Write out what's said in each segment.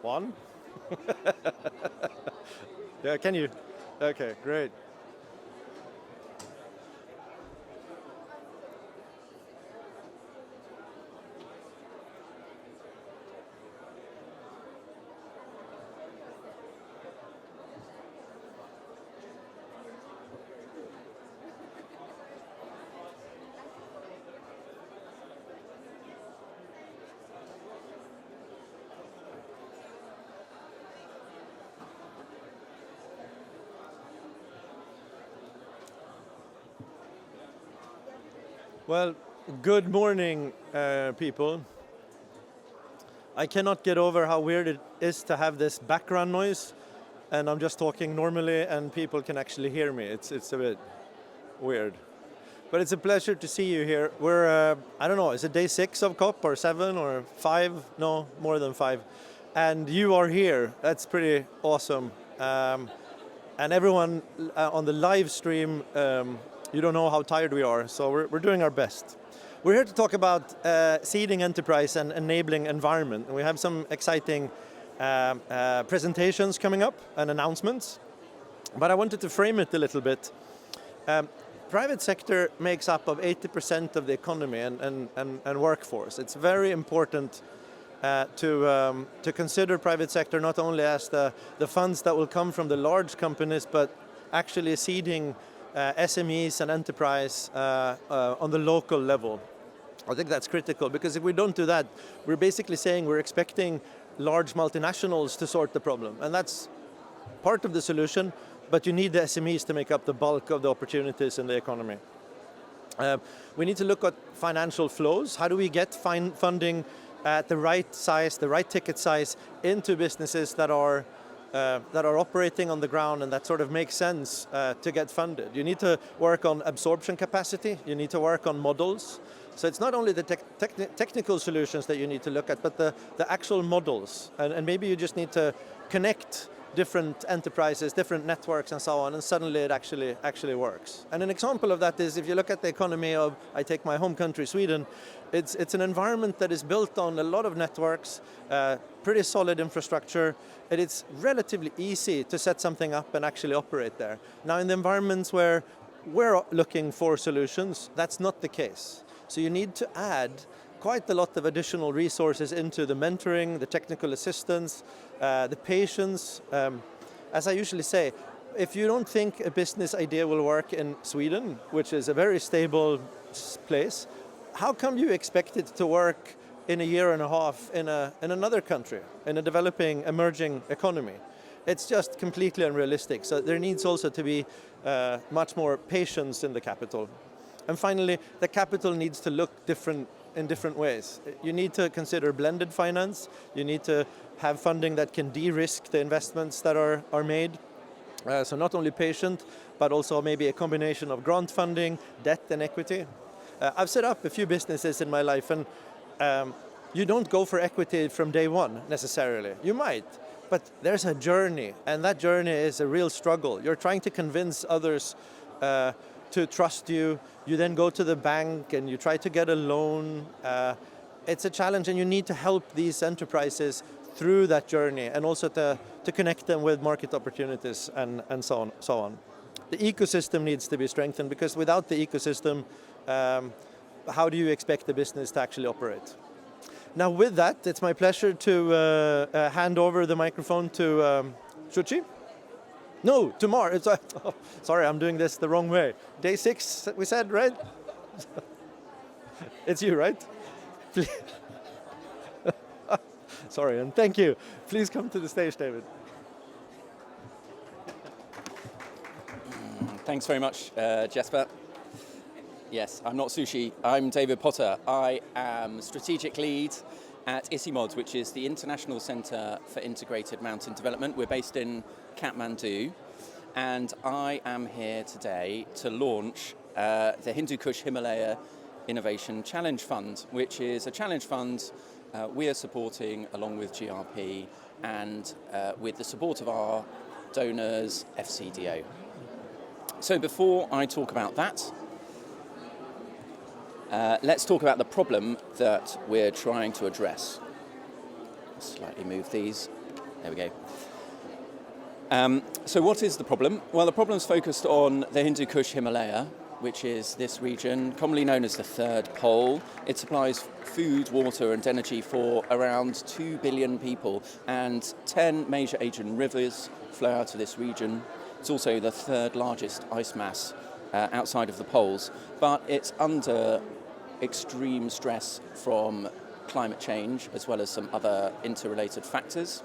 One? Yeah, can you? Okay, great. Well, good morning, people. I cannot get over how weird it is to have this background noise, and I'm just talking normally, and people can actually hear me. It's a bit weird. But it's a pleasure to see you here. We're, I don't know, is it day 6 of COP or 7 or 5? No, more than 5. And you are here. That's pretty awesome. And everyone on the live stream, you don't know how tired we are, so we're doing our best. We're here to talk about seeding enterprise and enabling environment. And we have some exciting presentations coming up and announcements. But I wanted to frame it a little bit. Private sector makes up of 80% of the economy and workforce. It's very important to consider private sector not only as the funds that will come from the large companies, but actually seeding SMEs and enterprise on the local level. I think that's critical, because if we don't do that, we're basically saying we're expecting large multinationals to sort the problem. And that's part of the solution, but you need the SMEs to make up the bulk of the opportunities in the economy. We need to look at financial flows. How do we get funding at the right size, the right ticket size, into businesses that are operating on the ground and that sort of makes sense to get funded? You need to work on absorption capacity. You need to work on models. So it's not only the technical solutions that you need to look at, but the actual models. And maybe you just need to connect different enterprises, different networks and so on, and suddenly it actually works. And an example of that is if you look at the economy of, I take my home country, Sweden, it's an environment that is built on a lot of networks, pretty solid infrastructure, and it's relatively easy to set something up and actually operate there. Now in the environments where we're looking for solutions, that's not the case. So you need to add quite a lot of additional resources into the mentoring, the technical assistance, the patience. As I usually say, if you don't think a business idea will work in Sweden, which is a very stable place, how come you expect it to work in a year and a half in another country, in a developing, emerging economy? It's just completely unrealistic. So there needs also to be much more patience in the capital. And finally, the capital needs to look different in different ways. You need to consider blended finance. You need to have funding that can de-risk the investments that are made. So not only patient, but also maybe a combination of grant funding, debt and equity. I've set up a few businesses in my life, and you don't go for equity from day one necessarily. You might, but there's a journey, and that journey is a real struggle. You're trying to convince others to trust you. You then go to the bank and you try to get a loan. It's a challenge, and you need to help these enterprises through that journey, and also to connect them with market opportunities and so on. The ecosystem needs to be strengthened, because without the ecosystem, how do you expect the business to actually operate? Now with that, it's my pleasure to hand over the microphone to Shuchi. No, tomorrow. Sorry, I'm doing this the wrong way. Day 6, we said, right? It's you, right? Sorry, and thank you. Please come to the stage, David. Thanks very much, Jesper. Yes, I'm not Sushi, I'm David Potter. I am strategic lead at ICIMOD, which is the International Centre for Integrated Mountain Development. We're based in Kathmandu, and I am here today to launch the Hindu Kush Himalaya Innovation Challenge Fund, which is a challenge fund we are supporting along with GRP and with the support of our donors, FCDO. So before I talk about that, let's talk about the problem that we're trying to address. Slightly move these. There we go. So what is the problem? Well, the problem's focused on the Hindu Kush Himalaya, which is this region, commonly known as the third pole. It supplies food, water and energy for around 2 billion people, and 10 major Asian rivers flow out of this region. It's also the third largest ice mass outside of the poles, but it's under extreme stress from climate change as well as some other interrelated factors.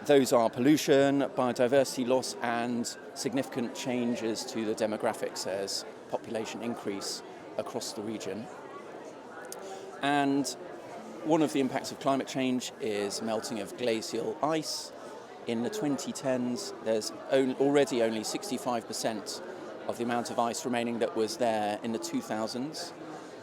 Those are pollution, biodiversity loss and significant changes to the demographics as population increase across the region. And one of the impacts of climate change is melting of glacial ice. In the 2010s, there's already only 65% of the amount of ice remaining that was there in the 2000s.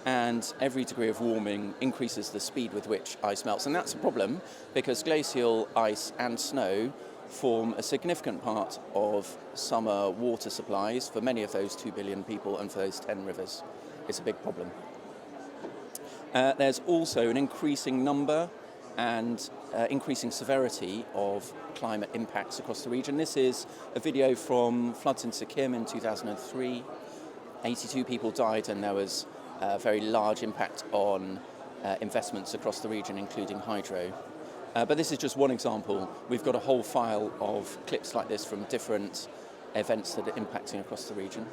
And every degree of warming increases the speed with which ice melts. And that's a problem because glacial ice and snow form a significant part of summer water supplies for many of those 2 billion people and for those 10 rivers. It's a big problem. There's also an increasing number and increasing severity of climate impacts across the region. This is a video from floods in Sikkim in 2003. 82 people died and there was a very large impact on investments across the region, including hydro. But this is just one example. We've got a whole file of clips like this from different events that are impacting across the region.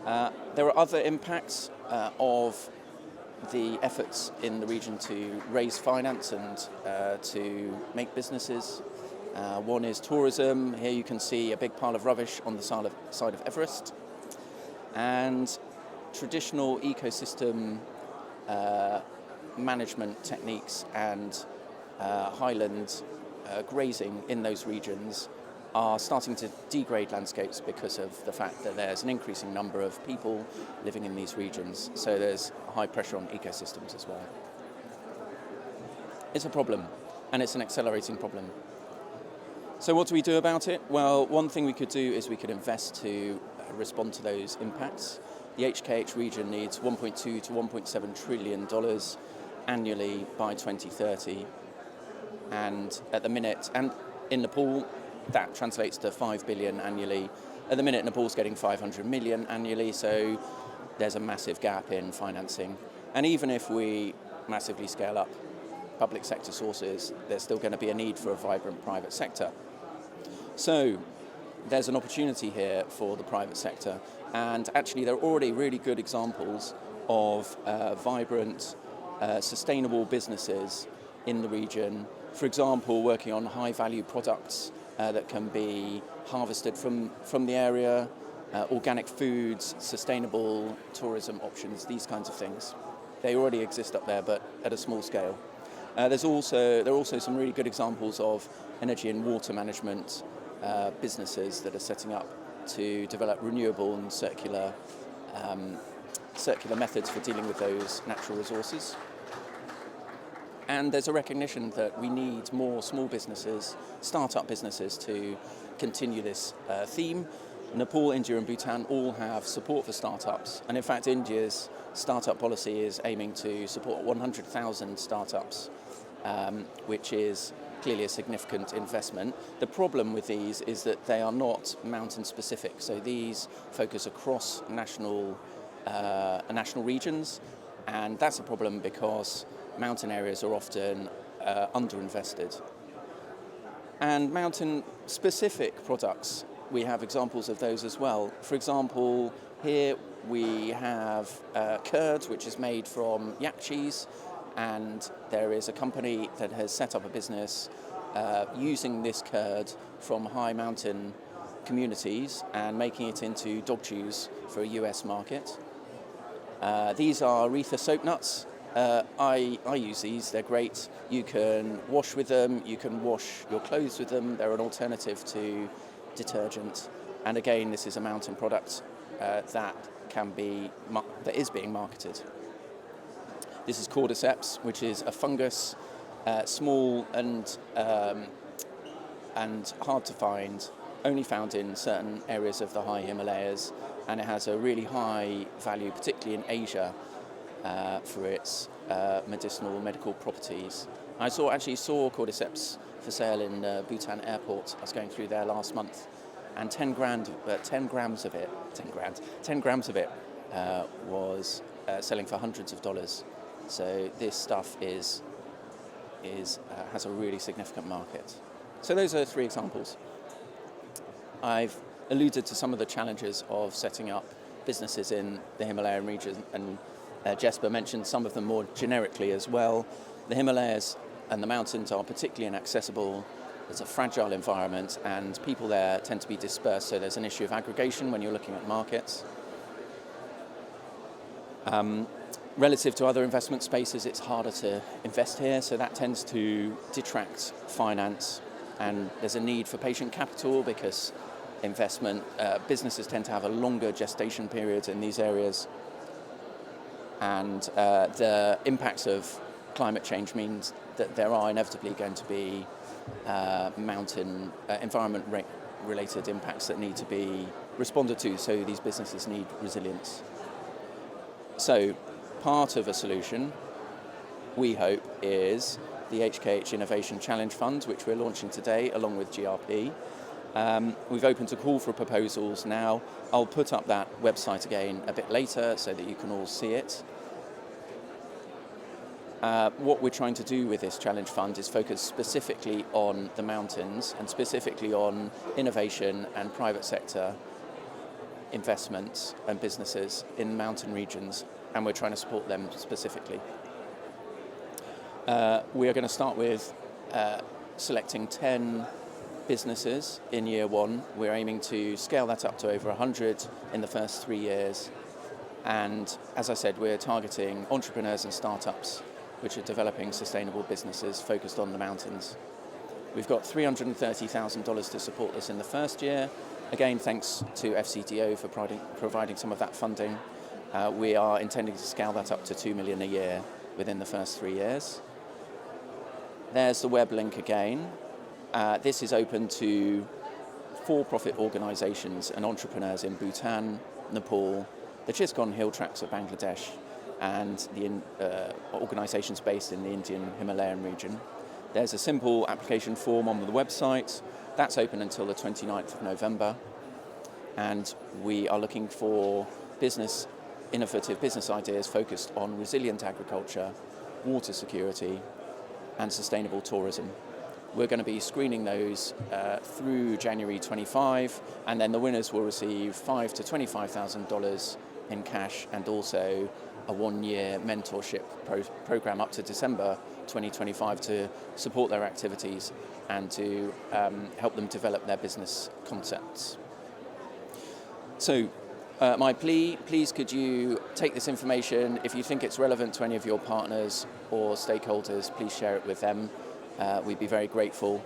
There are other impacts of the efforts in the region to raise finance and to make businesses. One is tourism. Here you can see a big pile of rubbish on the side of Everest. And traditional ecosystem management techniques and highland grazing in those regions are starting to degrade landscapes because of the fact that there's an increasing number of people living in these regions. So there's high pressure on ecosystems as well. It's a problem, and it's an accelerating problem. So what do we do about it? Well, one thing we could do is we could invest to respond to those impacts. The HKH region needs $1.2 to $1.7 trillion annually by 2030. And at the minute, and in Nepal, that translates to 5 billion annually. At the minute, Nepal's getting 500 million annually, so there's a massive gap in financing. And even if we massively scale up public sector sources, there's still going to be a need for a vibrant private sector. So there's an opportunity here for the private sector. And actually, there are already really good examples of vibrant, sustainable businesses in the region. For example, working on high-value products that can be harvested from the area, organic foods, sustainable tourism options, these kinds of things. They already exist up there, but at a small scale. There are also some really good examples of energy and water management businesses that are setting up to develop renewable and circular methods for dealing with those natural resources. And there's a recognition that we need more small businesses, start-up businesses, to continue this theme. Nepal, India and Bhutan all have support for startups. And in fact, India's startup policy is aiming to support 100,000 startups, which is clearly a significant investment. The problem with these is that they are not mountain-specific. So these focus across national regions. And that's a problem because mountain areas are often underinvested. And mountain-specific products, we have examples of those as well. For example, here we have curd, which is made from yak cheese, and there is a company that has set up a business using this curd from high mountain communities and making it into dog chews for a US market. These are Aretha soap nuts. I use these, they're great. You can wash with them, you can wash your clothes with them. They're an alternative to detergent. And again, this is a mountain product that is being marketed. This is cordyceps, which is a fungus, small and hard to find, only found in certain areas of the high Himalayas, and it has a really high value, particularly in Asia, for its medical properties. actually saw cordyceps for sale in Bhutan airport. I was going through there last month, and 10 grams of it was selling for hundreds of dollars. So this stuff has a really significant market. So those are 3 examples. I've alluded to some of the challenges of setting up businesses in the Himalayan region, and Jesper mentioned some of them more generically as well. The Himalayas and the mountains are particularly inaccessible. It's a fragile environment, and people there tend to be dispersed, so there's an issue of aggregation when you're looking at markets. Relative to other investment spaces, it's harder to invest here, so that tends to detract finance, and there's a need for patient capital because businesses tend to have a longer gestation period in these areas, and the impacts of climate change means that there are inevitably going to be mountain environment-related impacts that need to be responded to, so these businesses need resilience. So part of a solution, we hope, is the HKH Innovation Challenge Fund, which we're launching today along with GRP. We've opened a call for proposals now. I'll put up that website again a bit later so that you can all see it. What we're trying to do with this challenge fund is focus specifically on the mountains and specifically on innovation and private sector investments and businesses in mountain regions, and we're trying to support them specifically. We are going to start with selecting 10 businesses in year 1. We're aiming to scale that up to over 100 in the first 3 years. And as I said, we're targeting entrepreneurs and startups which are developing sustainable businesses focused on the mountains. We've got $330,000 to support this in the first year. Again, thanks to FCDO for providing some of that funding. We are intending to scale that up to $2 million a year within the first 3 years. There's the web link again. This is open to for-profit organisations and entrepreneurs in Bhutan, Nepal, the Chitwan Hill Tracts of Bangladesh, and the organisations based in the Indian Himalayan region. There's a simple application form on the website. That's open until the 29th of November. And we are looking for innovative business ideas focused on resilient agriculture, water security, and sustainable tourism. We're going to be screening those through January 25, and then the winners will receive $5,000 to $25,000 in cash, and also a 1-year mentorship program up to December 2025 to support their activities and to help them develop their business concepts. So my plea, please could you take this information, if you think it's relevant to any of your partners or stakeholders, please share it with them. We'd be very grateful.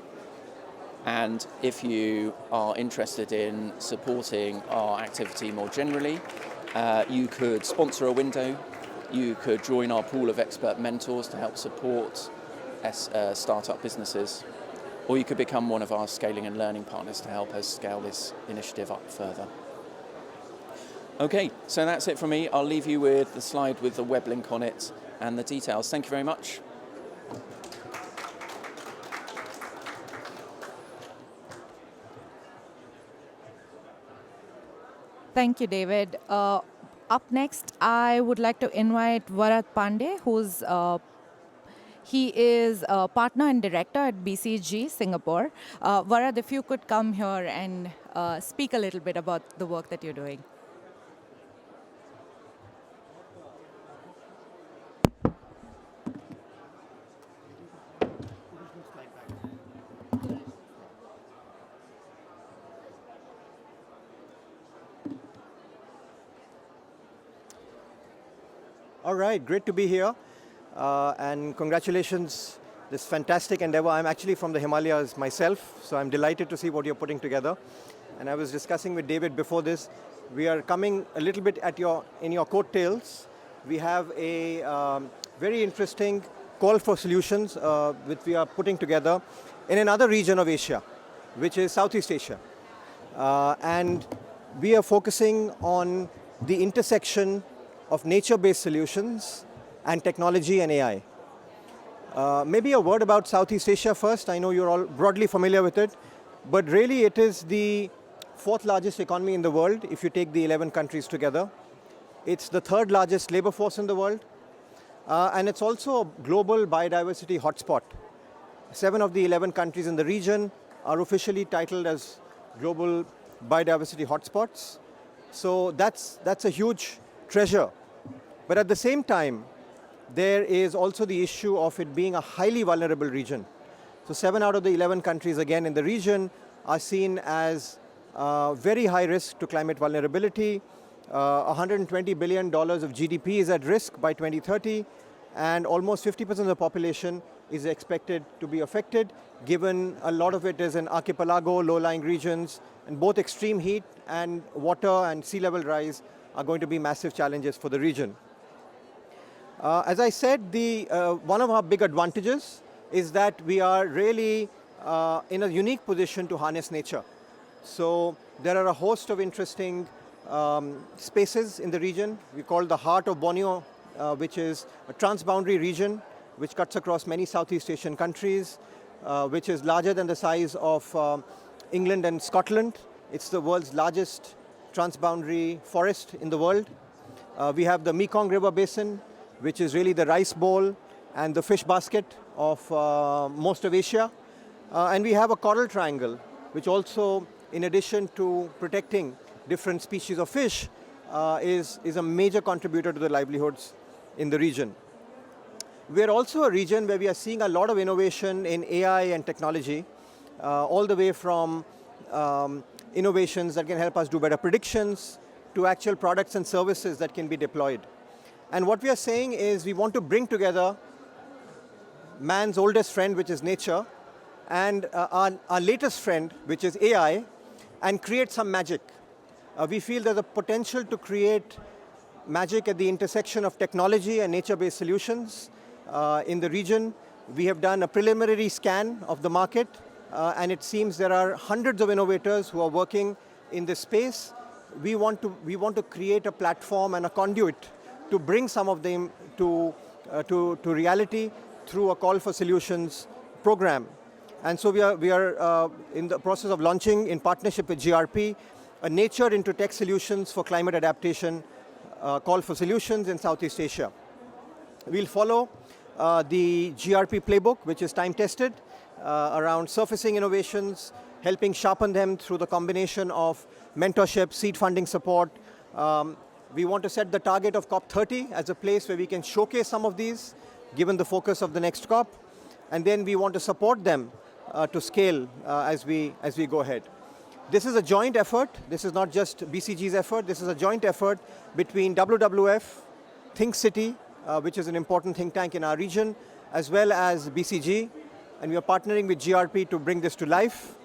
And if you are interested in supporting our activity more generally, you could sponsor a window, you could join our pool of expert mentors to help support startup businesses, or you could become one of our scaling and learning partners to help us scale this initiative up further. Okay, so that's it from me. I'll leave you with the slide with the web link on it and the details. Thank you very much. Thank you, David. Up next, I would like to invite Varad Pandey, he is a partner and director at BCG Singapore. Varad, if you could come here and speak a little bit about the work that you're doing. All right, great to be here, and congratulations, this fantastic endeavor. I'm actually from the Himalayas myself, so I'm delighted to see what you're putting together. And I was discussing with David before this, we are coming a little bit in your coattails. We have a very interesting call for solutions which we are putting together in another region of Asia, which is Southeast Asia. And we are focusing on the intersection of nature-based solutions and technology and AI. Maybe a word about Southeast Asia first. I know you're all broadly familiar with it, but really it is the fourth largest economy in the world if you take the 11 countries together. It's the third largest labor force in the world, and it's also a global biodiversity hotspot. 7 of the 11 countries in the region are officially titled as global biodiversity hotspots. So that's a huge treasure. But at the same time, there is also the issue of it being a highly vulnerable region. So 7 out of the 11 countries, again, in the region are seen as very high risk to climate vulnerability. $120 billion of GDP is at risk by 2030, and almost 50% of the population is expected to be affected, given a lot of it is in archipelago, low-lying regions, and both extreme heat and water and sea level rise are going to be massive challenges for the region. As I said, one of our big advantages is that we are really in a unique position to harness nature. So there are a host of interesting spaces in the region. We call the Heart of Borneo, which is a transboundary region which cuts across many Southeast Asian countries, which is larger than the size of England and Scotland. It's the world's largest transboundary forest in the world. We have the Mekong River Basin, which is really the rice bowl and the fish basket of most of Asia. And we have a coral triangle, which also, in addition to protecting different species of fish, is a major contributor to the livelihoods in the region. We are also a region where we are seeing a lot of innovation in AI and technology, all the way from innovations that can help us do better predictions to actual products and services that can be deployed. And what we are saying is we want to bring together man's oldest friend, which is nature, and our latest friend, which is AI, and create some magic. We feel there's a potential to create magic at the intersection of technology and nature-based solutions in the region. We have done a preliminary scan of the market, and it seems there are hundreds of innovators who are working in this space. We want to create a platform and a conduit to bring some of them to reality through a call for solutions program. And so we are in the process of launching, in partnership with GRP, a Nature into Tech Solutions for Climate Adaptation call for solutions in Southeast Asia. We'll follow the GRP playbook, which is time-tested, around surfacing innovations, helping sharpen them through the combination of mentorship, seed funding support. We want to set the target of COP30 as a place where we can showcase some of these, given the focus of the next COP. And then we want to support them to scale as we go ahead. This is a joint effort. This is not just BCG's effort. This is a joint effort between WWF, Think City, which is an important think tank in our region, as well as BCG. And we are partnering with GRP to bring this to life.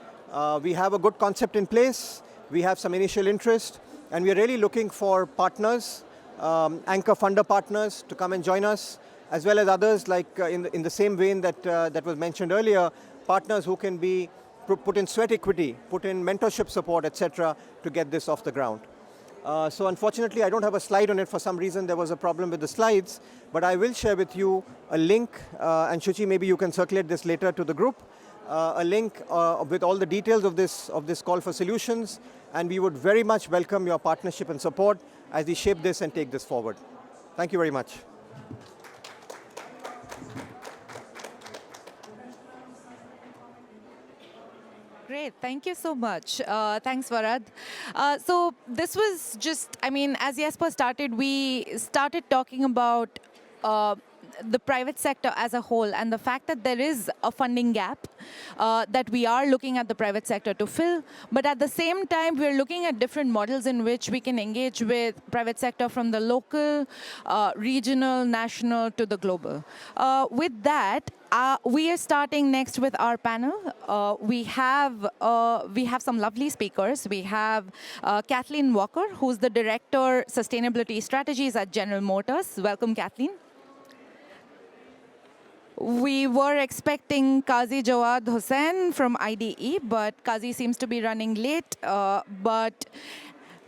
We have a good concept in place. We have some initial interest. And we are really looking for partners, anchor funder partners to come and join us, as well as others like in the same vein that was mentioned earlier, partners who can be put in sweat equity, put in mentorship support, etc., to get this off the ground. So unfortunately, I don't have a slide on it. For some reason, there was a problem with the slides, but I will share with you a link, and Shuchi, maybe you can circulate this later to the group, a link with all the details of this call for solutions, and we would very much welcome your partnership and support as we shape this and take this forward. Thank you very much. Great, thank you so much. Thanks, Varad. So this was just, I mean, as Jesper started, we started talking about the private sector as a whole and the fact that there is a funding gap that we are looking at the private sector to fill. But at the same time, we're looking at different models in which we can engage with private sector from the local, regional, national to the global. With that, we are starting next with our panel. We have some lovely speakers. We have Kathleen Walker, who's the Director Sustainability Strategies at General Motors. Welcome, Kathleen. We were expecting Qazi Jawad Hussain from IDE, but Qazi seems to be running late. But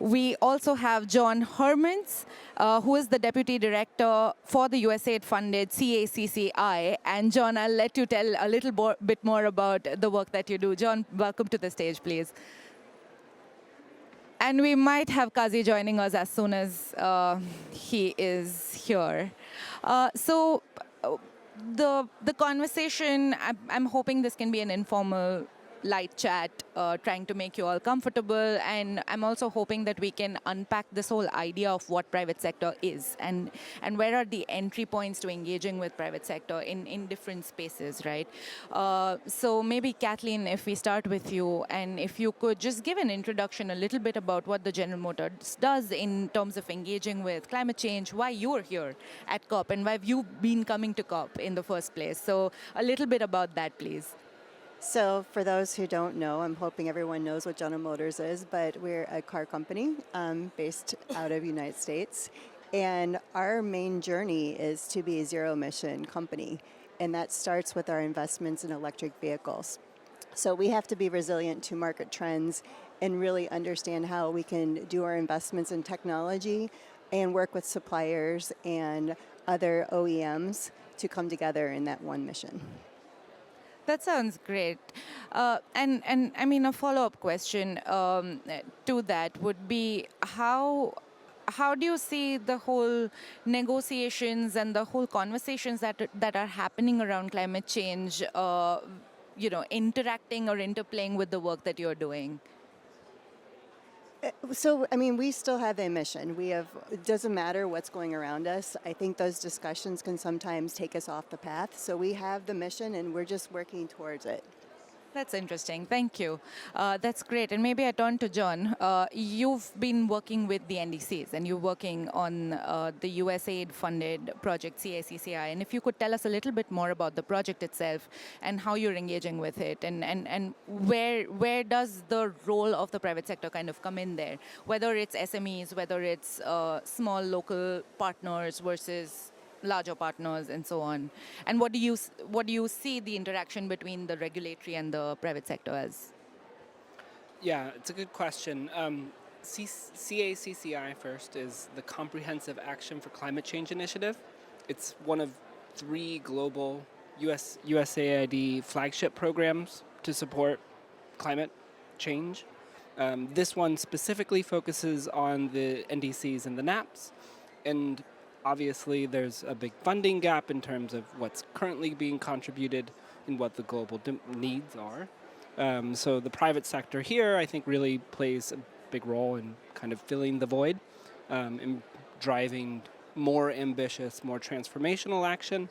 We also have John Hermans, who is the Deputy Director for the USAID-funded CACCI. And John, I'll let you tell a little bit more about the work that you do. John, welcome to the stage, please. And we might have Kazi joining us as soon as he is here. The conversation, I'm hoping this can be an informal, light chat, trying to make you all comfortable. And I'm also hoping that we can unpack this whole idea of what private sector is and where are the entry points to engaging with private sector in different spaces, right? So maybe Kathleen, if we start with you, and if you could just give an introduction a little bit about what the General Motors does in terms of engaging with climate change, why you're here at COP, and why have you been coming to COP in the first place. So a little bit about that, please. So for those who don't know, I'm hoping everyone knows what General Motors is, but we're a car company based out of the United States. And our main journey is to be a zero-emission company. And that starts with our investments in electric vehicles. So we have to be resilient to market trends and really understand how we can do our investments in technology and work with suppliers and other OEMs to come together in that one mission. That sounds great. And I mean, a follow-up question to that would be how do you see the whole negotiations and the whole conversations that are happening around climate change, interacting or interplaying with the work that you're doing? So, I mean, we still have a mission. It doesn't matter what's going around us. I think those discussions can sometimes take us off the path. So we have the mission and we're just working towards it. That's interesting. Thank you. That's great. And maybe I turn to John. You've been working with the NDCs and you're working on the USAID-funded project CACCI. And if you could tell us a little bit more about the project itself and how you're engaging with it, and where does the role of the private sector kind of come in there, whether it's SMEs, whether it's small local partners versus larger partners and so on. And what do you see the interaction between the regulatory and the private sector as? Yeah, it's a good question. CACCI first is the Comprehensive Action for Climate Change Initiative. It's one of 3 global USAID flagship programs to support climate change. This one specifically focuses on the NDCs and the NAPs, and obviously, there's a big funding gap in terms of what's currently being contributed and what the global needs are. So the private sector here, I think, really plays a big role in kind of filling the void, in driving more ambitious, more transformational action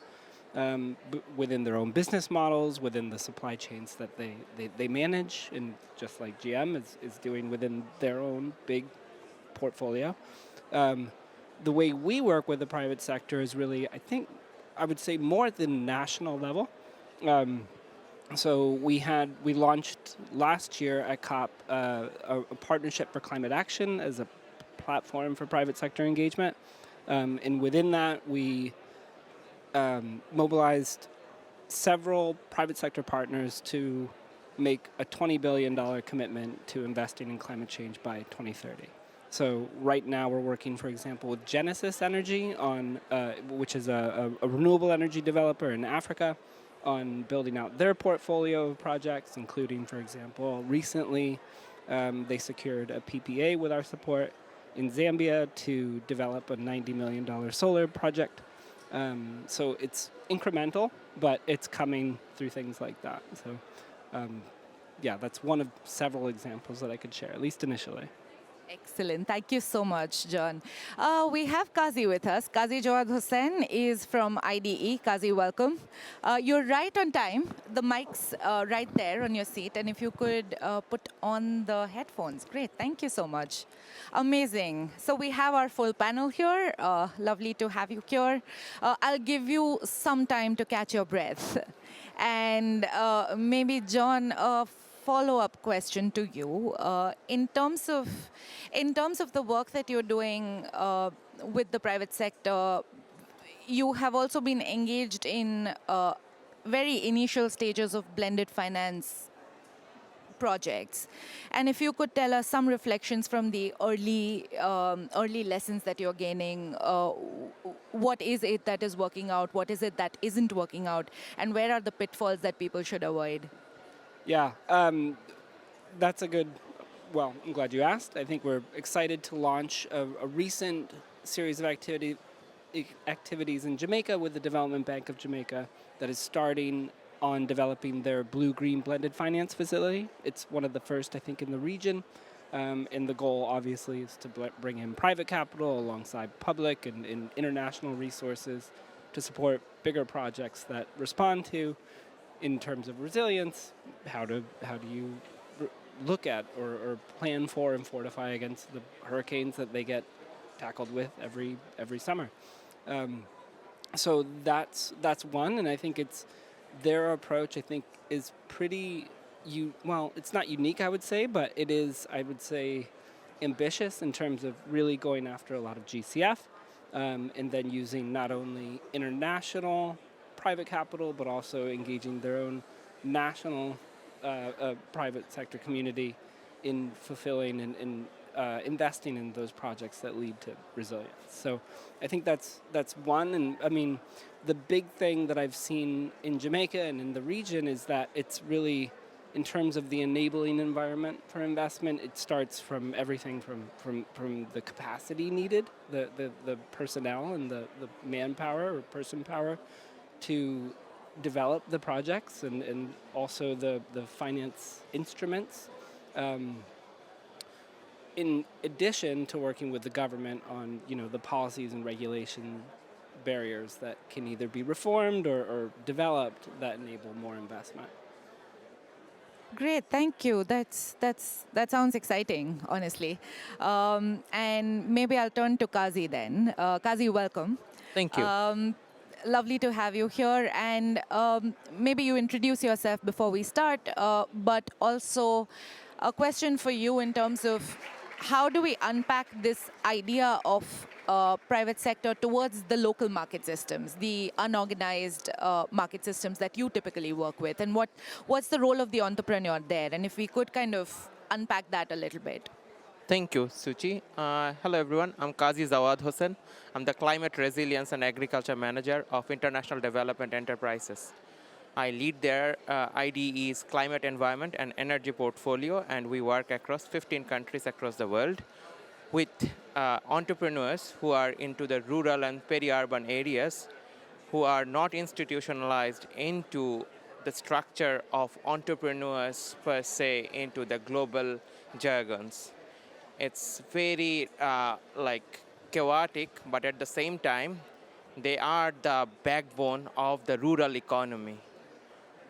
within their own business models, within the supply chains that they manage, and just like GM is doing within their own big portfolio. The way we work with the private sector is really, I would say, more at the national level. So we launched last year at COP a partnership for climate action as a platform for private sector engagement. And within that, we mobilized several private sector partners to make a $20 billion commitment to investing in climate change by 2030. So right now we're working, for example, with Genesis Energy, which is a renewable energy developer in Africa, on building out their portfolio of projects, including, for example, recently they secured a PPA with our support in Zambia to develop a $90 million solar project. So it's incremental, but it's coming through things like that. So yeah, that's one of several examples that I could share, at least initially. Excellent. Thank you so much, John. We have Kazi with us. Kazi Jawad Hussain is from IDE. Kazi, welcome. You're right on time. The mic's right there on your seat. And if you could put on the headphones. Great. Thank you so much. Amazing. So we have our full panel here. Lovely to have you here. I'll give you some time to catch your breath. And maybe, John, follow-up question to you. In terms of the work that you're doing with the private sector, you have also been engaged in very initial stages of blended finance projects. And if you could tell us some reflections from the early lessons that you're gaining, what is it that is working out, what is it that isn't working out, and where are the pitfalls that people should avoid? Yeah, that's a good. Well, I'm glad you asked. I think we're excited to launch a recent series of activities in Jamaica with the Development Bank of Jamaica that is starting on developing their blue-green blended finance facility. It's one of the first, I think, in the region. And the goal, obviously, is to bring in private capital alongside public and international resources to support bigger projects that respond to, in terms of resilience, how do you look at or plan for and fortify against the hurricanes that they get tackled with every summer. So that's one, and I think it's their approach. I think is pretty. Well, it's not unique, I would say, but it is, I would say, ambitious in terms of really going after a lot of GCF, and then using not only international private capital, but also engaging their own national private sector community in fulfilling and investing in those projects that lead to resilience. So I think that's one. And I mean, the big thing that I've seen in Jamaica and in the region is that it's really, in terms of the enabling environment for investment, it starts from everything from the capacity needed, the personnel and the manpower or person power to develop the projects, and also the finance instruments. In addition to working with the government on the policies and regulation barriers that can either be reformed or developed that enable more investment. Great, thank you. That sounds exciting, honestly. And maybe I'll turn to Kazi then. Kazi, welcome. Thank you. Lovely to have you here. And maybe you introduce yourself before we start, but also a question for you in terms of how do we unpack this idea of private sector towards the local market systems, the unorganized market systems that you typically work with, and what's the role of the entrepreneur there? And if we could kind of unpack that a little bit. Thank you, Suchi. Hello, everyone. I'm Kazi Zawad Hossain. I'm the Climate Resilience and Agriculture Manager of International Development Enterprises. I lead their IDE's climate, environment, and energy portfolio, and we work across 15 countries across the world with entrepreneurs who are into the rural and peri-urban areas, who are not institutionalized into the structure of entrepreneurs per se into the global jargons. It's very chaotic, but at the same time, they are the backbone of the rural economy.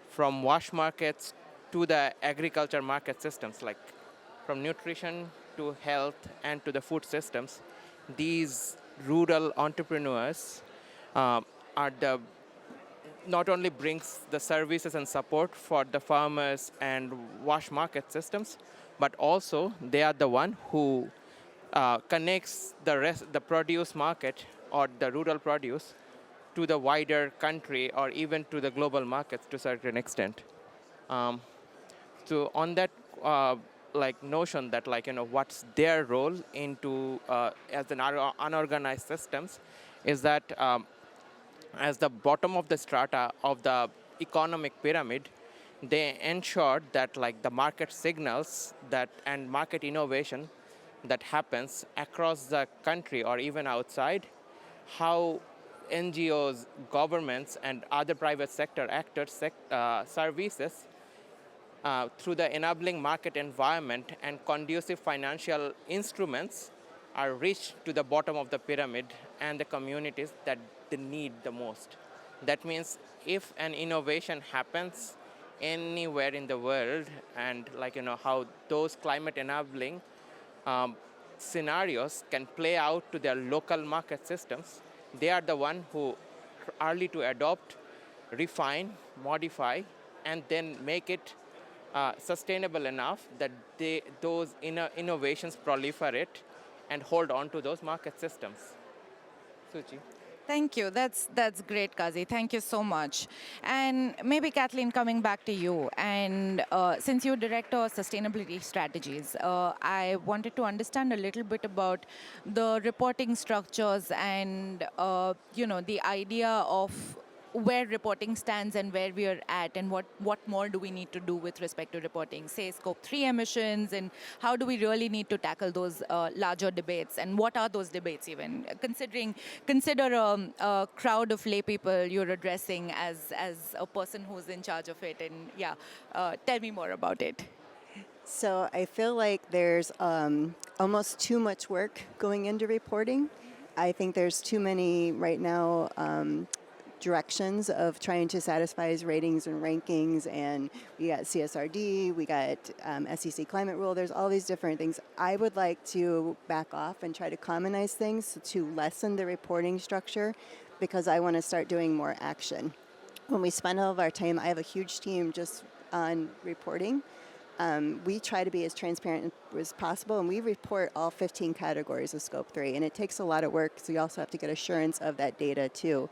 From wash markets to the agriculture market systems, like from nutrition to health and to the food systems, these rural entrepreneurs are not only brings the services and support for the farmers and wash market systems, but also they are the one who connects the produce market or the rural produce to the wider country or even to the global markets to a certain extent. So on that notion that what's their role into as an unorganized systems is that as the bottom of the strata of the economic pyramid, they ensured that the market signals that and market innovation that happens across the country or even outside, how NGOs, governments, and other private sector actors, services through the enabling market environment and conducive financial instruments are reached to the bottom of the pyramid and the communities that they need the most. That means if an innovation happens anywhere in the world, and how those climate enabling scenarios can play out to their local market systems, they are the one who early to adopt, refine, modify, and then make it sustainable enough that those innovations proliferate and hold on to those market systems. Suchi. Thank you. That's great, Kazi. Thank you so much. And maybe Kathleen, coming back to you, and since you're director of sustainability strategies, I wanted to understand a little bit about the reporting structures and the idea of where reporting stands and where we are at, and what more do we need to do with respect to reporting, say scope 3 emissions, and how do we really need to tackle those larger debates, and what are those debates even, consider a crowd of lay people you're addressing as a person who's in charge of it, and tell me more about it. So I feel like there's almost too much work going into reporting. I think there's too many right now directions of trying to satisfy his ratings and rankings, and we got CSRD, we got SEC climate rule, there's all these different things. I would like to back off and try to commonize things to lessen the reporting structure, because I want to start doing more action. When we spend all of our time, I have a huge team just on reporting. We try to be as transparent as possible, and we report all 15 categories of Scope 3, and it takes a lot of work, so you also have to get assurance of that data too.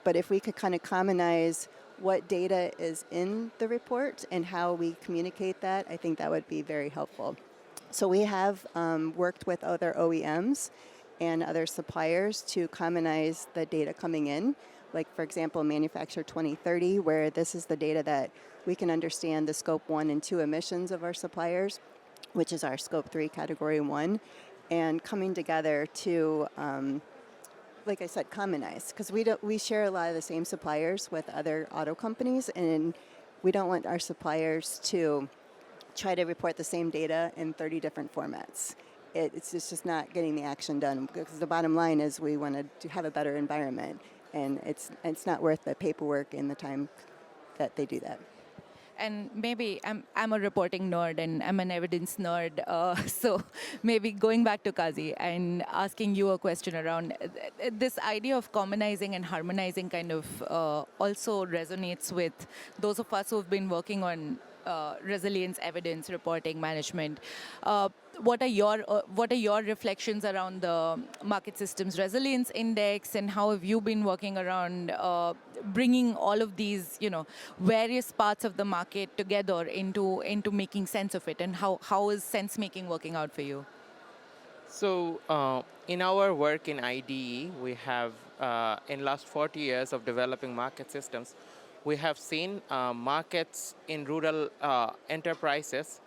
But if we could kind of commonize what data is in the report and how we communicate that, I think that would be very helpful. So we have worked with other OEMs and other suppliers to commonize the data coming in. Like, for example, Manufacture 2030, where this is the data that we can understand the Scope 1 and 2 emissions of our suppliers, which is our Scope 3 Category 1, and coming together to like I said, commonize, because we share a lot of the same suppliers with other auto companies, and we don't want our suppliers to try to report the same data in 30 different formats. It's just not getting the action done, because the bottom line is we want to have a better environment, and it's not worth the paperwork and the time that they do that. And maybe I'm a reporting nerd and I'm an evidence nerd. So maybe going back to Kazi and asking you a question around this idea of commonizing and harmonizing kind of also resonates with those of us who've been working on resilience, evidence, reporting, management. What are your reflections around the Market Systems Resilience Index, and how have you been working around bringing all of these, various parts of the market together into making sense of it, and how is sense making working out for you? So in our work in IDE, we have in last 40 years of developing market systems, we have seen markets in rural enterprises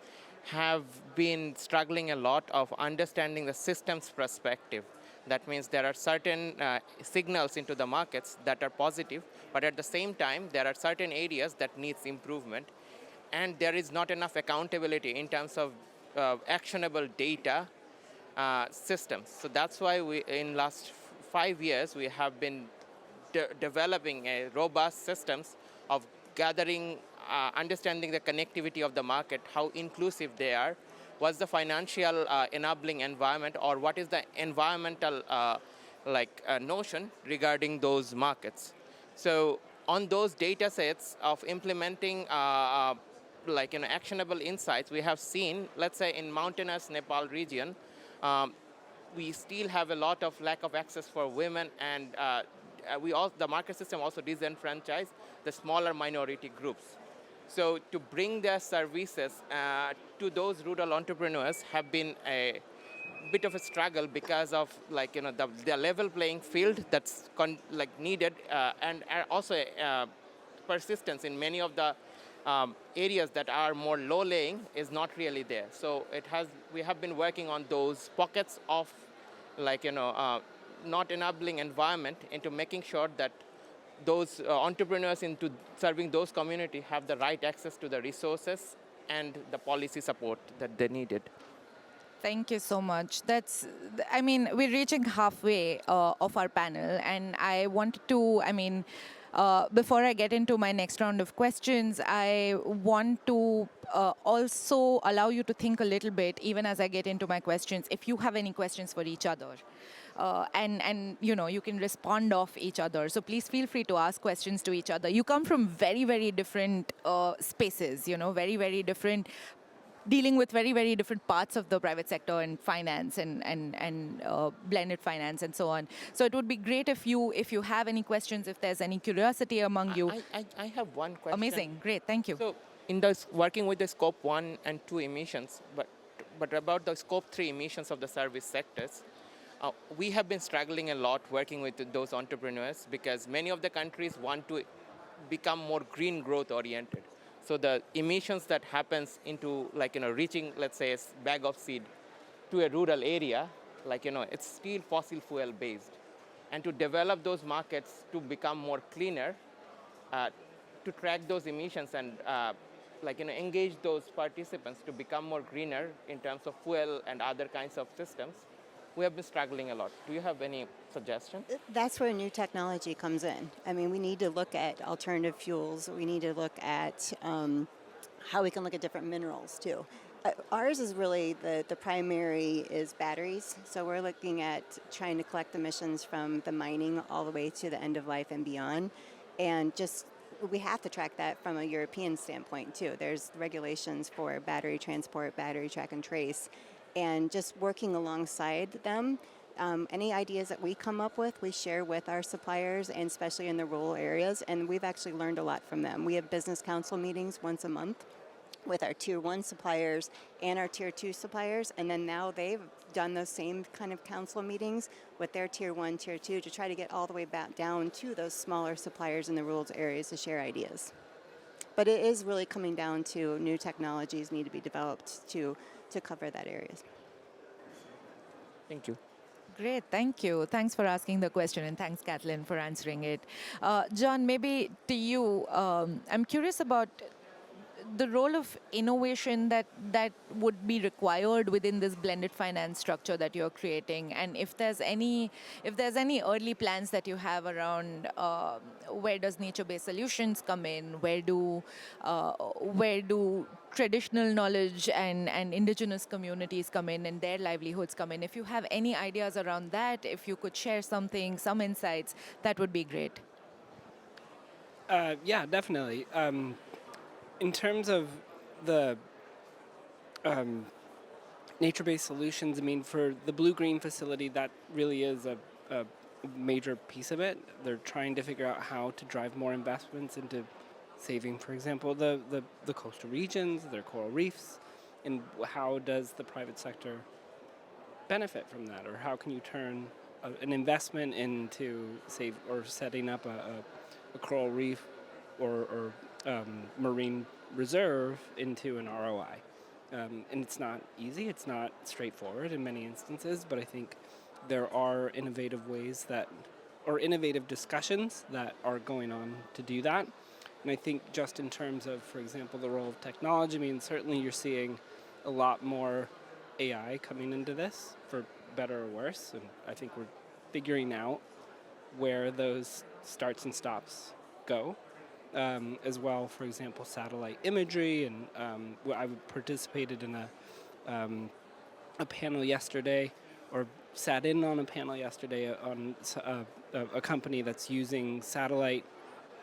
have been struggling a lot of understanding the systems perspective. That means there are certain signals into the markets that are positive, but at the same time, there are certain areas that needs improvement, and there is not enough accountability in terms of actionable data systems. So that's why we, in last 5 years, we have been developing a robust systems of gathering, understanding the connectivity of the market, how inclusive they are, what's the financial enabling environment, or what is the environmental notion regarding those markets. So on those data sets of implementing actionable insights, we have seen, let's say in mountainous Nepal region, we still have a lot of lack of access for women, and the market system also disenfranchised the smaller minority groups. So to bring their services to those rural entrepreneurs have been a bit of a struggle because of the level playing field that's needed, and also persistence in many of the areas that are more low laying is not really there. So we have been working on those pockets of not enabling environment into making sure that those entrepreneurs into serving those community have the right access to the resources and the policy support that they needed. Thank you so much. We're reaching halfway of our panel, and I wanted to, before I get into my next round of questions, I want to also allow you to think a little bit, even as I get into my questions, if you have any questions for each other. And you can respond off each other. So please feel free to ask questions to each other. You come from very, very different spaces, very, very different dealing with very, very different parts of the private sector and finance and blended finance and so on. So it would be great if you have any questions, if there's any curiosity among you. I have one question. Amazing, great, thank you. So, in the working with the scope 1 and 2 emissions, but about the scope 3 emissions of the service sectors, we have been struggling a lot working with those entrepreneurs because many of the countries want to become more green growth oriented. So the emissions that happens into reaching, let's say, a bag of seed to a rural area, it's still fossil fuel based. And to develop those markets to become more cleaner, to track those emissions and engage those participants to become more greener in terms of fuel and other kinds of systems, we have been struggling a lot. Do you have any suggestions? That's where new technology comes in. I mean, we need to look at alternative fuels. We need to look at how we can look at different minerals too. Ours is really the primary is batteries. So we're looking at trying to collect emissions from the mining all the way to the end of life and beyond. And just we have to track that from a European standpoint too. There's regulations for battery transport, battery track and trace, and just working alongside them. Any ideas that we come up with, we share with our suppliers, and especially in the rural areas, and we've actually learned a lot from them. We have business council meetings once a month with our tier 1 suppliers and our tier 2 suppliers, and then now they've done those same kind of council meetings with their tier 1, tier 2 to try to get all the way back down to those smaller suppliers in the rural areas to share ideas. But it is really coming down to new technologies need to be developed to cover that areas. Thank you. Great, thank you. Thanks for asking the question, and thanks, Kathleen, for answering it. John, maybe to you, I'm curious about the role of innovation that would be required within this blended finance structure that you're creating, and if there's any early plans that you have around where does nature-based solutions come in, where do traditional knowledge and indigenous communities come in and their livelihoods come in. If you have any ideas around that, if you could share some insights, that would be great. Yeah, definitely. In terms of the nature-based solutions, I mean, for the blue-green facility, that really is a major piece of it. They're trying to figure out how to drive more investments into saving, for example, the coastal regions, their coral reefs, and how does the private sector benefit from that, or how can you turn an investment into setting up a coral reef or marine reserve into an ROI. And it's not easy, it's not straightforward in many instances, but I think there are innovative discussions that are going on to do that. And I think just in terms of, for example, the role of technology, I mean, certainly you're seeing a lot more AI coming into this, for better or worse, and I think we're figuring out where those starts and stops go. As well, for example, satellite imagery, and I participated in a panel yesterday, or sat in on a panel yesterday on a company that's using satellite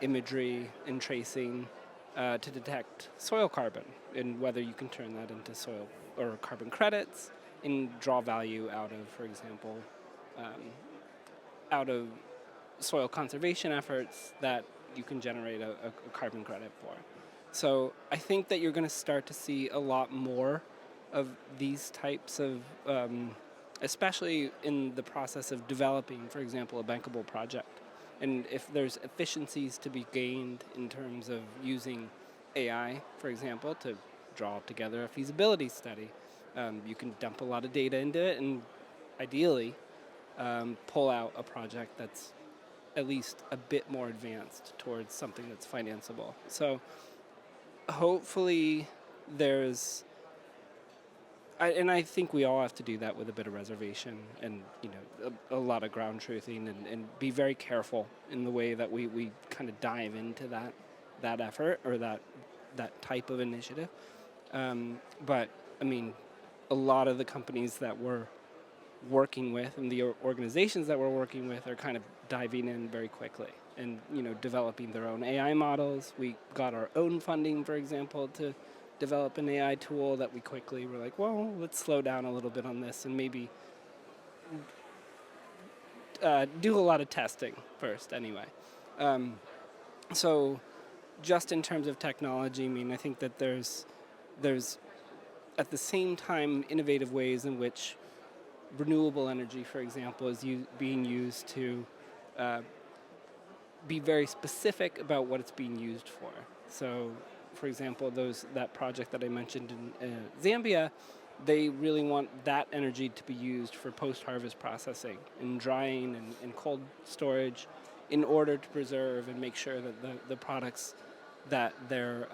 imagery and tracing to detect soil carbon, and whether you can turn that into soil or carbon credits and draw value out of, for example, out of soil conservation efforts that you can generate a carbon credit for. So I think that you're going to start to see a lot more of these types of, especially in the process of developing, for example, a bankable project. And if there's efficiencies to be gained in terms of using AI, for example, to draw together a feasibility study, you can dump a lot of data into it and ideally pull out a project that's at least a bit more advanced towards something that's financeable. So hopefully I think we all have to do that with a bit of reservation and, a lot of ground truthing and be very careful in the way that we kind of dive into that effort or that type of initiative. But I mean, a lot of the companies that we're working with and the organizations that we're working with are kind of diving in very quickly and developing their own AI models. We got our own funding, for example, to develop an AI tool that we quickly were like, well, let's slow down a little bit on this and maybe do a lot of testing first anyway. So just in terms of technology, I mean, I think that there's at the same time innovative ways in which renewable energy, for example, is being used to be very specific about what it's being used for. So, for example, that project that I mentioned in Zambia, they really want that energy to be used for post-harvest processing and drying and cold storage in order to preserve and make sure that the products that they're,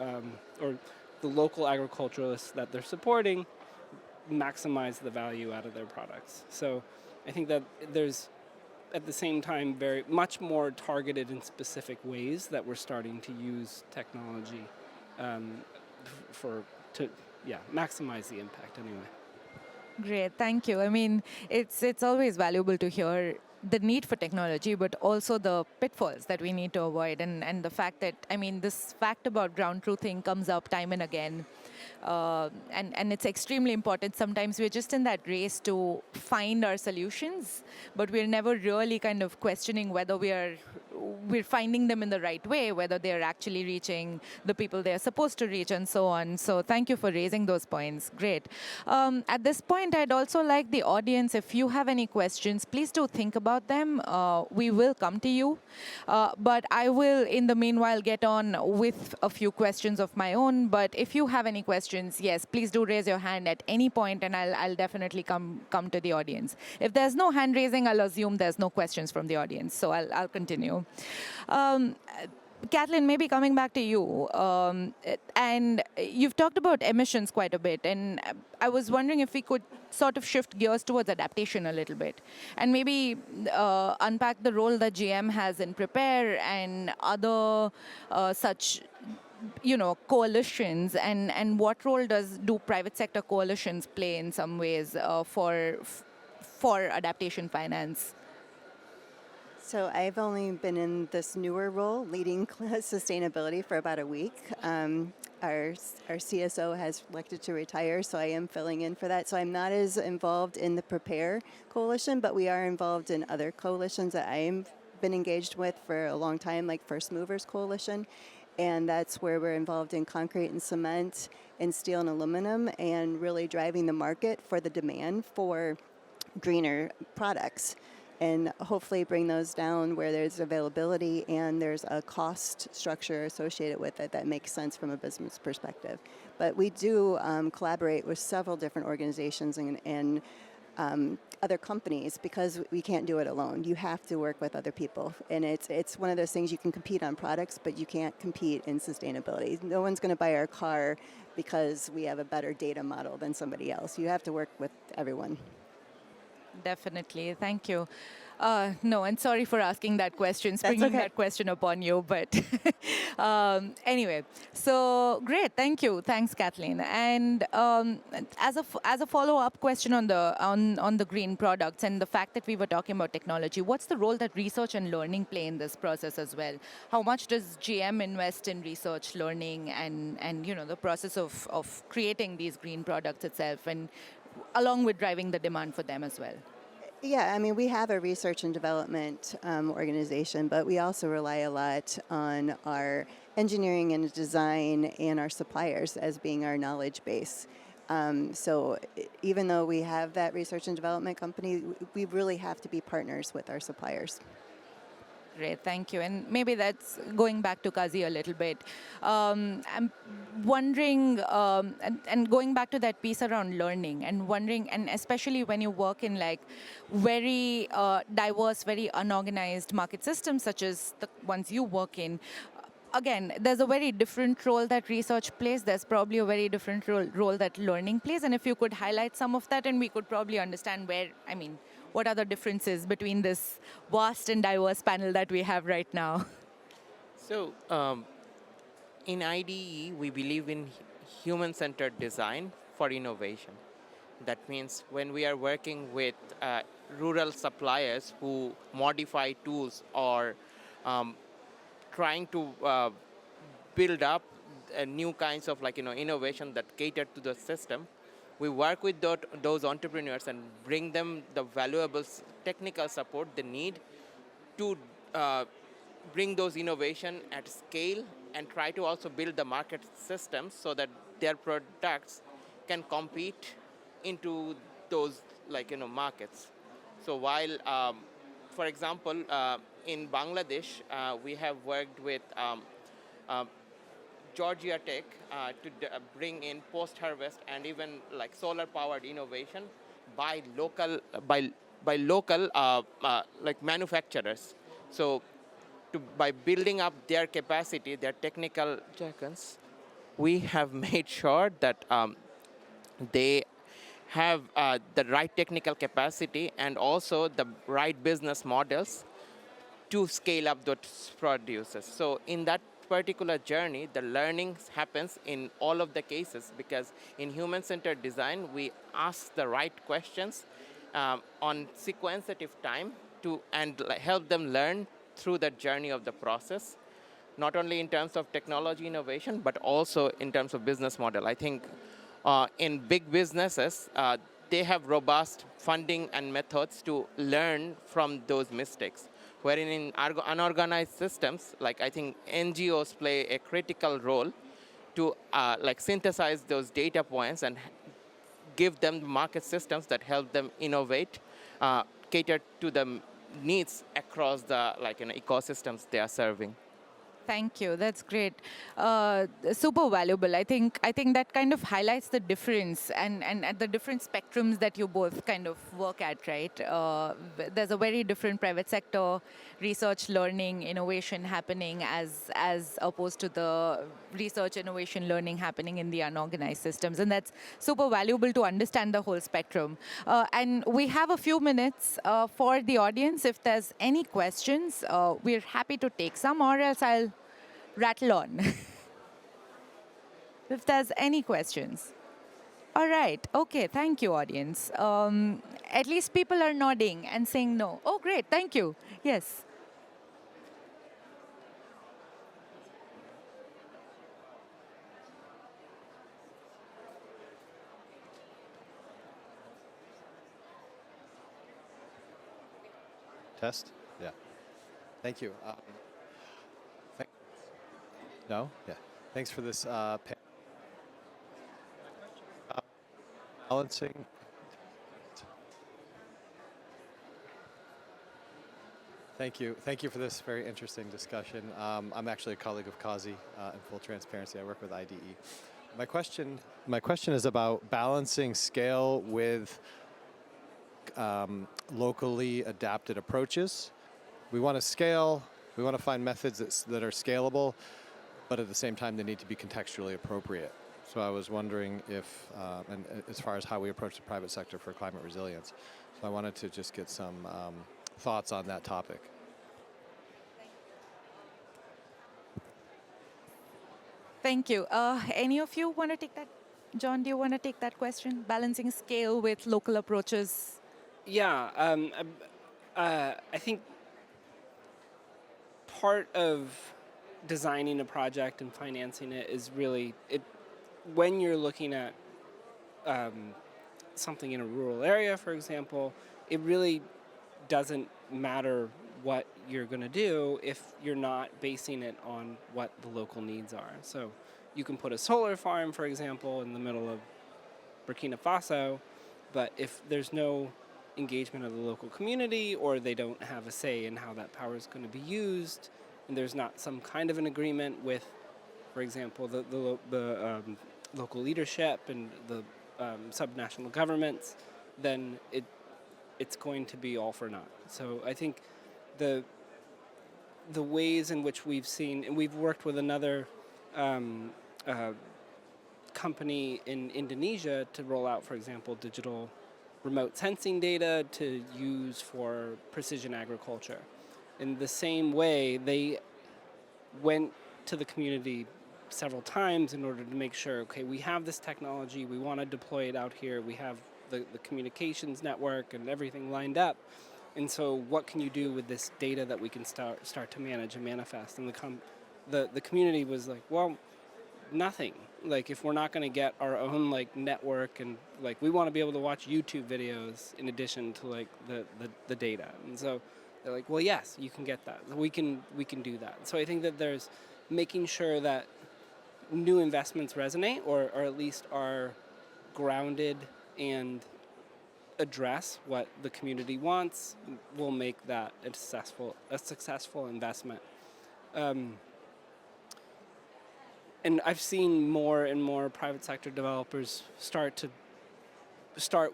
or the local agriculturalists that they're supporting maximize the value out of their products. So I think that there's, at the same time, very much more targeted and specific ways that we're starting to use technology to maximize the impact anyway. Great, thank you. I mean, it's always valuable to hear the need for technology, but also the pitfalls that we need to avoid, and the fact that, I mean, this fact about ground truthing comes up time and again, and it's extremely important. Sometimes we're just in that race to find our solutions, but we're never really kind of questioning whether we're finding them in the right way, whether they're actually reaching the people they're supposed to reach, and so on. So thank you for raising those points. Great. At this point, I'd also like the audience, if you have any questions, please do think about them. We will come to you. But I will, in the meanwhile, get on with a few questions of my own. But if you have any questions, yes, please do raise your hand at any point, and I'll definitely come to the audience. If there's no hand raising, I'll assume there's no questions from the audience. So I'll continue. Kathleen, maybe coming back to you, and you've talked about emissions quite a bit, and I was wondering if we could sort of shift gears towards adaptation a little bit, and maybe unpack the role that GM has in Prepare and other such, coalitions, and what role do private sector coalitions play in some ways for adaptation finance? So I've only been in this newer role, leading sustainability, for about a week. Our CSO has elected to retire, so I am filling in for that. So I'm not as involved in the Prepare coalition, but we are involved in other coalitions that I've been engaged with for a long time, like First Movers Coalition. And that's where we're involved in concrete and cement and steel and aluminum, and really driving the market for the demand for greener products, and hopefully bring those down where there's availability and there's a cost structure associated with it that makes sense from a business perspective. But we do collaborate with several different organizations and other companies, because we can't do it alone. You have to work with other people. And it's one of those things, you can compete on products, but you can't compete in sustainability. No one's going to buy our car because we have a better data model than somebody else. You have to work with everyone. Definitely, thank you. No, and sorry for asking that question, springing okay. that question upon you, but anyway, so great, thank you, thanks, Kathleen. And as a follow-up question on the green products and the fact that we were talking about technology, what's the role that research and learning play in this process as well? How much does GM invest in research, learning, and the process of creating these green products itself, and along with driving the demand for them as well? Yeah, I mean, we have a research and development organization, but we also rely a lot on our engineering and design and our suppliers as being our knowledge base. So even though we have that research and development company, we really have to be partners with our suppliers. Great, thank you. And maybe that's going back to Kazi a little bit. I'm wondering, and going back to that piece around learning, and wondering, and especially when you work in like very diverse, very unorganized market systems, such as the ones you work in, again, there's a very different role that research plays. There's probably a very different role that learning plays. And if you could highlight some of that, and we could probably understand what are the differences between this vast and diverse panel that we have right now? So, in IDE, we believe in human-centered design for innovation. That means when we are working with rural suppliers who modify tools or trying to build up new kinds of innovation that cater to the system. We work with those entrepreneurs and bring them the valuable technical support they need to bring those innovation at scale and try to also build the market systems so that their products can compete into those markets. So while, for example, in Bangladesh, we have worked with Georgia Tech to bring in post-harvest and even solar-powered innovation by local manufacturers. So by building up their capacity, their technical chickens, we have made sure that they have the right technical capacity and also the right business models to scale up those producers. So in that particular journey, the learning happens in all of the cases, because in human-centered design, we ask the right questions on sequentiative time and help them learn through the journey of the process, not only in terms of technology innovation, but also in terms of business model. I think in big businesses, they have robust funding and methods to learn from those mistakes. Wherein in unorganized systems, I think NGOs play a critical role to synthesize those data points and give them market systems that help them innovate, cater to the needs across the ecosystems they are serving. Thank you. That's great. Super valuable. I think that kind of highlights the difference and at the different spectrums that you both kind of work at, right? There's a very different private sector research, learning, innovation happening as opposed to the research, innovation, learning happening in the unorganized systems. And that's super valuable to understand the whole spectrum. And we have a few minutes for the audience. If there's any questions, we're happy to take some, or else I'll rattle on. If there's any questions. All right. Okay. Thank you, audience. At least people are nodding and saying no. Oh, great. Thank you. Yes. Test? Yeah. Thank you. No? Yeah. Thanks for this balancing. Thank you. Thank you for this very interesting discussion. I'm actually a colleague of Kazi. In full transparency, I work with IDE. My question is about balancing scale with locally adapted approaches. We want to scale. We want to find methods that are scalable, but at the same time, they need to be contextually appropriate. So I was wondering if, and as far as how we approach the private sector for climate resilience, so I wanted to just get some thoughts on that topic. Thank you. Any of you want to take that? John, do you want to take that question? Balancing scale with local approaches. Yeah, I think part of designing a project and financing it is really when you're looking at something in a rural area, for example, it really doesn't matter what you're going to do if you're not basing it on what the local needs are. So you can put a solar farm, for example, in the middle of Burkina Faso, but if there's no engagement of the local community, or they don't have a say in how that power is going to be used, and there's not some kind of an agreement with, for example, the local leadership and the subnational governments, then it's going to be all for naught. So I think the ways in which we've seen, and we've worked with another company in Indonesia to roll out, for example, digital remote sensing data to use for precision agriculture. In the same way, they went to the community several times in order to make sure, okay, we have this technology, we want to deploy it out here, we have the communications network and everything lined up, and so what can you do with this data that we can start to manage and manifest? And the community was like, well, nothing. Like if we're not going to get our own like network and like we want to be able to watch YouTube videos in addition to like the data. And so they're like, well, yes, you can get that. We can do that. So I think that there's making sure that new investments resonate or at least are grounded and address what the community wants will make that a successful investment. And I've seen more and more private sector developers start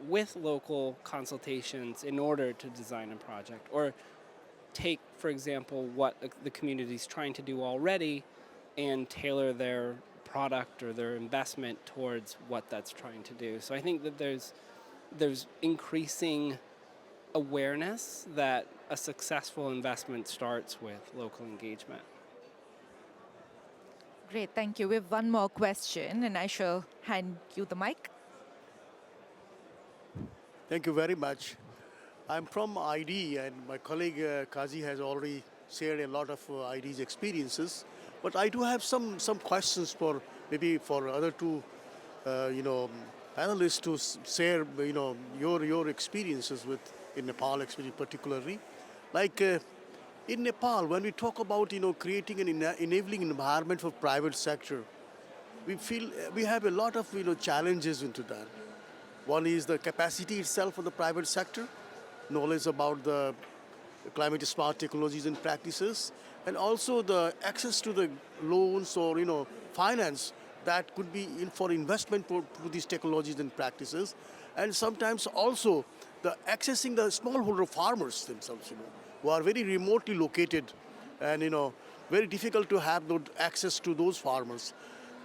with local consultations in order to design a project, or take, for example, what the community is trying to do already and tailor their product or their investment towards what that's trying to do. So I think that there's increasing awareness that a successful investment starts with local engagement. Great, thank you. We have one more question, and I shall hand you the mic. Thank you very much. I'm from ID, and my colleague Kazi has already shared a lot of ID's experiences. But I do have some questions for maybe for other two, panelists to share, your experiences in Nepal, particularly, like. In Nepal, when we talk about creating an enabling environment for private sector, we feel we have a lot of challenges into that. One is the capacity itself of the private sector, knowledge about the climate smart technologies and practices, and also the access to the loans or finance that could be for investment for these technologies and practices, and sometimes also the accessing the smallholder farmers themselves, who are very remotely located and very difficult to have access to those farmers.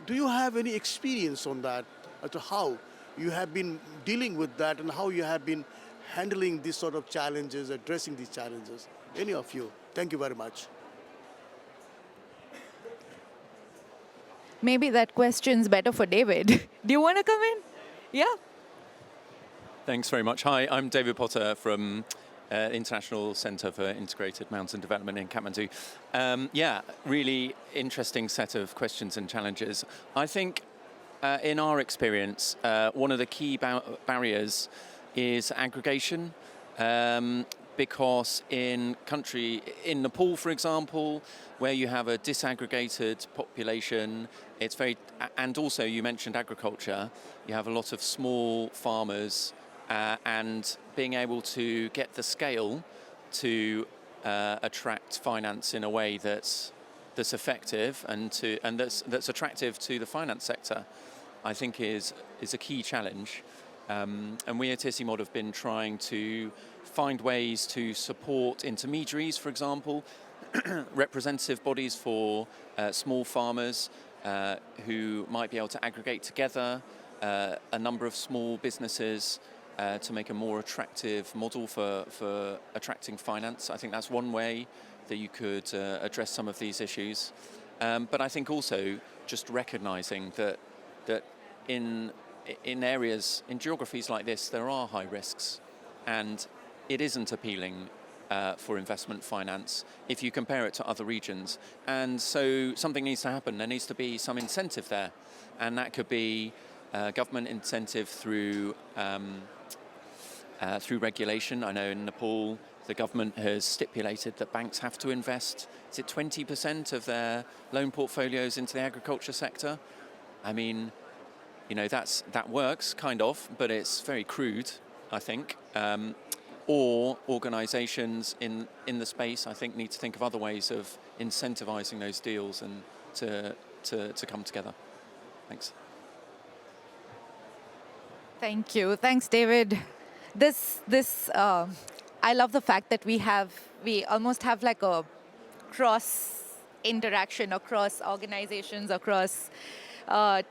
Do you have any experience on that as to how you have been dealing with that and how you have been handling these sort of challenges, addressing these challenges? Any of you? Thank you very much. Maybe that question's better for David. Do you want to come in? Yeah. Thanks very much. Hi, I'm David Potter from International Centre for Integrated Mountain Development in Kathmandu. Really interesting set of questions and challenges. I think in our experience, one of the key barriers is aggregation. Because in Nepal, for example, where you have a disaggregated population, and also you mentioned agriculture, you have a lot of small farmers, and being able to get the scale to attract finance in a way that's effective and that's attractive to the finance sector, I think is a key challenge. And we at ICIMOD have been trying to find ways to support intermediaries, for example, representative bodies for small farmers who might be able to aggregate together a number of small businesses to make a more attractive model for attracting finance. I think that's one way that you could address some of these issues. But I think also just recognizing that in areas, in geographies like this, there are high risks, and it isn't appealing for investment finance if you compare it to other regions. And so something needs to happen. There needs to be some incentive there, and that could be government incentive through regulation. I know in Nepal, the government has stipulated that banks have to invest, is it 20% of their loan portfolios into the agriculture sector? I mean, that works, kind of, but it's very crude, I think. Or organizations in the space, I think, need to think of other ways of incentivizing those deals and to come together. Thanks. Thank you. Thanks, David. I love the fact that we almost have like a cross interaction across organizations, across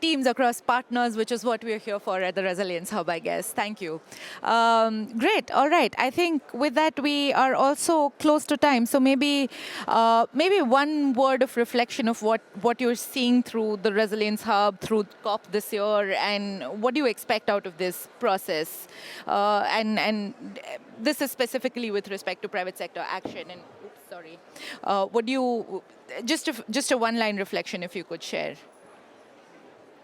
teams, across partners, which is what we're here for at the Resilience Hub, I guess. Thank you. Great. All right. I think with that, we are also close to time. So maybe one word of reflection of what you're seeing through the Resilience Hub, through COP this year, and what do you expect out of this process? And this is specifically with respect to private sector action. And what do you just a one-line reflection, if you could share?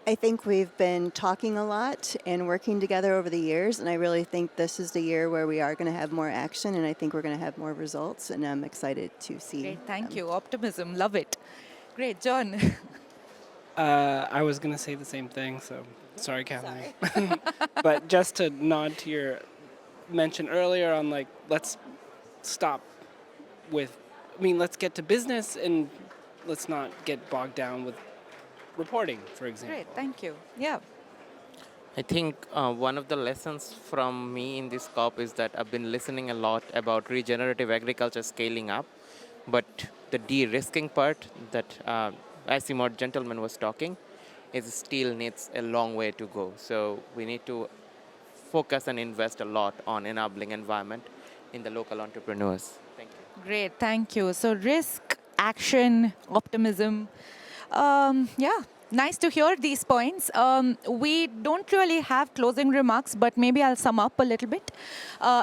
I think we've been talking a lot and working together over the years, and I really think this is the year where we are going to have more action, and I think we're going to have more results, and I'm excited to see. Great, thank you. Optimism, love it. Great, John. I was going to say the same thing, so sorry, Kathleen. But just to nod to your mention earlier on, like, let's stop with, let's get to business and let's not get bogged down with reporting, for example. Great, thank you. Yeah. I think one of the lessons from me in this COP is that I've been listening a lot about regenerative agriculture scaling up, but the de-risking part that Asimov gentleman was talking is still needs a long way to go. So we need to focus and invest a lot on enabling environment in the local entrepreneurs. Thank you. Great, thank you. So risk, action, optimism. Yeah, nice to hear these points. We don't really have closing remarks, but maybe I'll sum up a little bit.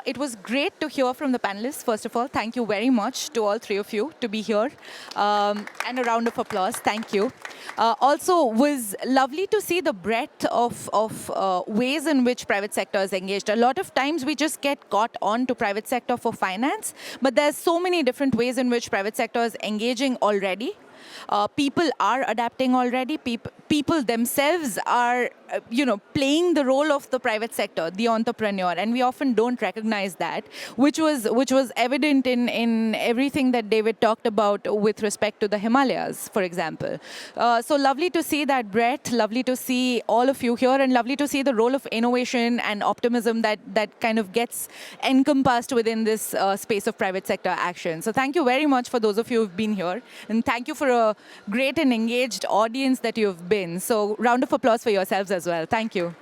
It was great to hear from the panelists. First of all, thank you very much to all three of you to be here. And a round of applause. Thank you. Also, was lovely to see the breadth of ways in which private sector is engaged. A lot of times we just get caught on to private sector for finance, but there's so many different ways in which private sector is engaging already. People are adapting already. People themselves are, playing the role of the private sector, the entrepreneur, and we often don't recognize that, which was evident in everything that David talked about with respect to the Himalayas, for example. So lovely to see that breadth, lovely to see all of you here, and lovely to see the role of innovation and optimism that kind of gets encompassed within this space of private sector action. So thank you very much for those of you who've been here, and thank you for a great and engaged audience that you've been. So round of applause for yourselves as well. Thank you.